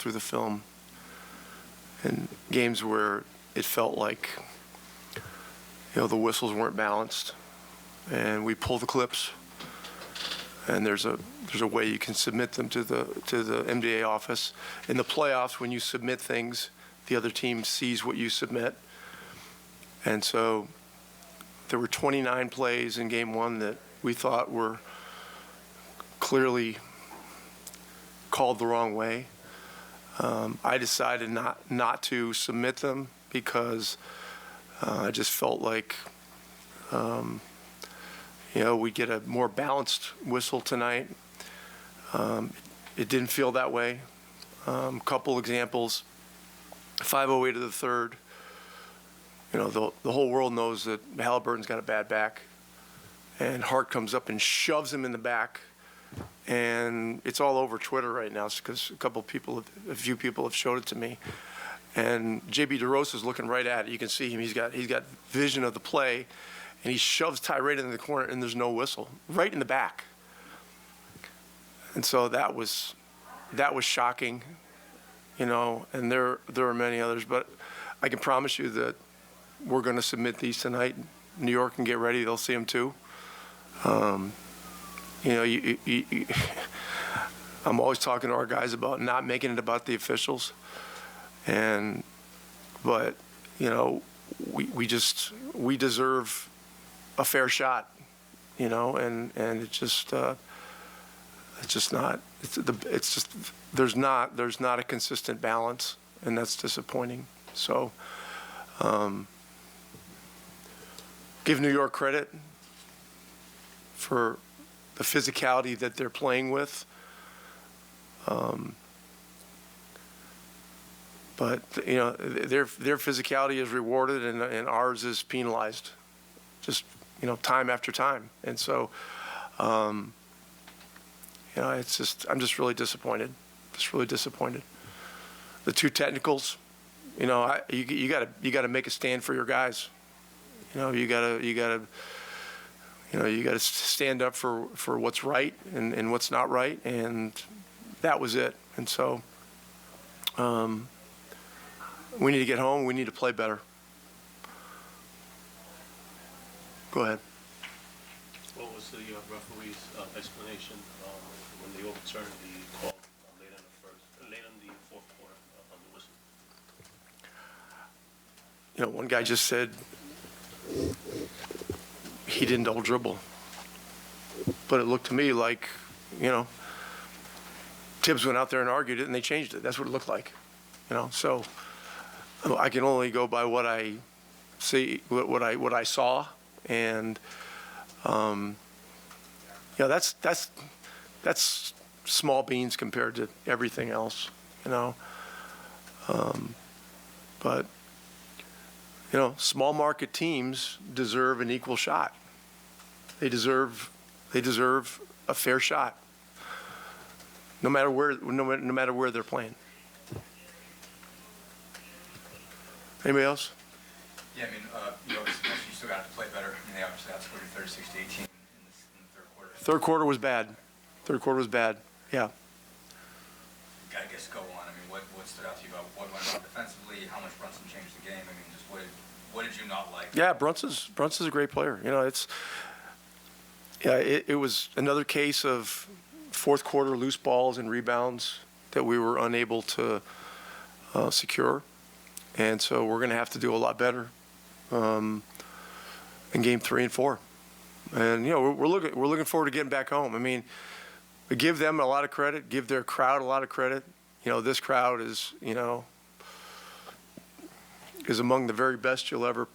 through the film, and games where it felt like, the whistles weren't balanced, and we pull the clips, and there's a way you can submit them to the MDA office. In the playoffs, when you submit things, the other team sees what you submit. And so there were 29 plays in game one that we thought were clearly called the wrong way. I decided not to submit them because I just felt like, we'd get a more balanced whistle tonight. It didn't feel that way. Couple examples. 5:08 of the third. The whole world knows that Halliburton's got a bad back, and Hart comes up and shoves him in the back, and it's all over Twitter right now because a few people have showed it to me. And JB DeRosa's looking right at it. You can see him. He's got vision of the play, and he shoves Tyree into the corner, and there's no whistle, right in the back. And so that was shocking, and there are many others. But I can promise you that we're going to submit these tonight. New York can get ready; they'll see them too. I'm always talking to our guys about not making it about the officials, but we deserve a fair shot, and it's just not. There's not a consistent balance, and that's disappointing. So, give New York credit for the physicality that they're playing with. But their physicality is rewarded, and ours is penalized, just time after time. And so, it's just I'm just really disappointed. Just really disappointed. The two technicals, you gotta make a stand for your guys. You gotta stand up for what's right and what's not right, and that was it. And so, we need to get home. We need to play better. Go ahead. What was the referee's explanation when they overturned the call late in the fourth quarter of the whistle? One guy just said he didn't double dribble, but it looked to me like, Tibbs went out there and argued it, and they changed it. That's what it looked like, So I can only go by what I see, what I saw, and that's small beans compared to everything else, But small market teams deserve an equal shot. They deserve a fair shot, no matter where they're playing. Anybody else? Yeah, you obviously mentioned you still got to play better. They obviously outscored you 36-18 in the third quarter. Third quarter was bad. Yeah. Got to go on. What stood out to you about what went wrong defensively? How much Brunson changed the game? Just what did you not like? Yeah, Brunson's a great player. It was another case of fourth quarter loose balls and rebounds that we were unable to secure. And so we're going to have to do a lot better in game 3 and 4. And we're looking forward to getting back home. We give them a lot of credit, give their crowd a lot of credit. This crowd is among the very best you'll ever,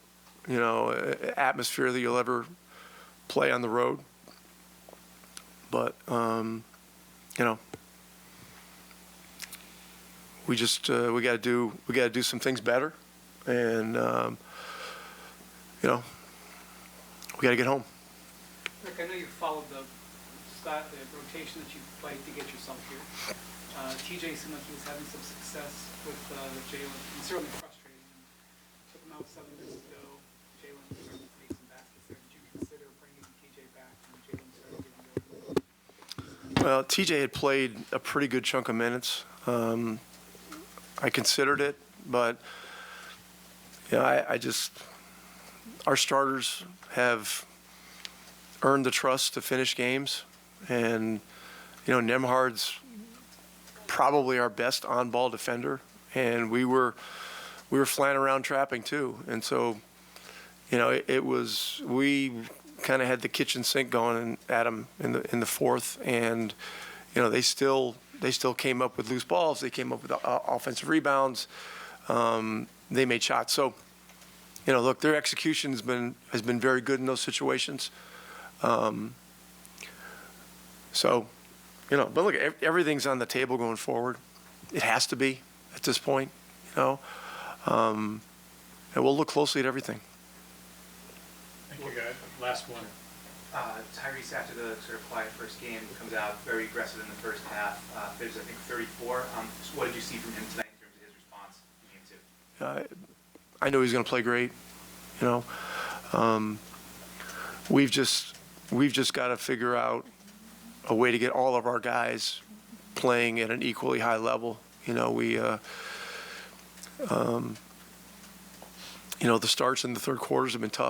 atmosphere that you'll ever play on the road. But we just we got to do some things better, and we got to get home. Rick, I know you followed the rotation that you played to get yourself here. TJ seemed like he was having some success with Jalen, and certainly frustrating. Took him out 7 minutes ago. Jalen started to make some baskets there. Did you consider bringing TJ back when Jalen started getting good? Well, TJ had played a pretty good chunk of minutes. I considered it, but I just, our starters have earned the trust to finish games, and Nemhard's probably our best on-ball defender, and we were flying around trapping too, and so we kind of had the kitchen sink going at them in the fourth, and they still came up with loose balls. They came up with offensive rebounds. They made shots. So, look, their execution has been very good in those situations. But look, everything's on the table going forward. It has to be at this point, and we'll look closely at everything. Thank you, guys. Last one. Tyrese, after the sort of quiet first game, comes out very aggressive in the first half. There's, I think, 34. So what did you see from him tonight in terms of his response to game two? I know he's going to play great. We've just got to figure out a way to get all of our guys playing at an equally high level. The starts in the third quarters have been tough.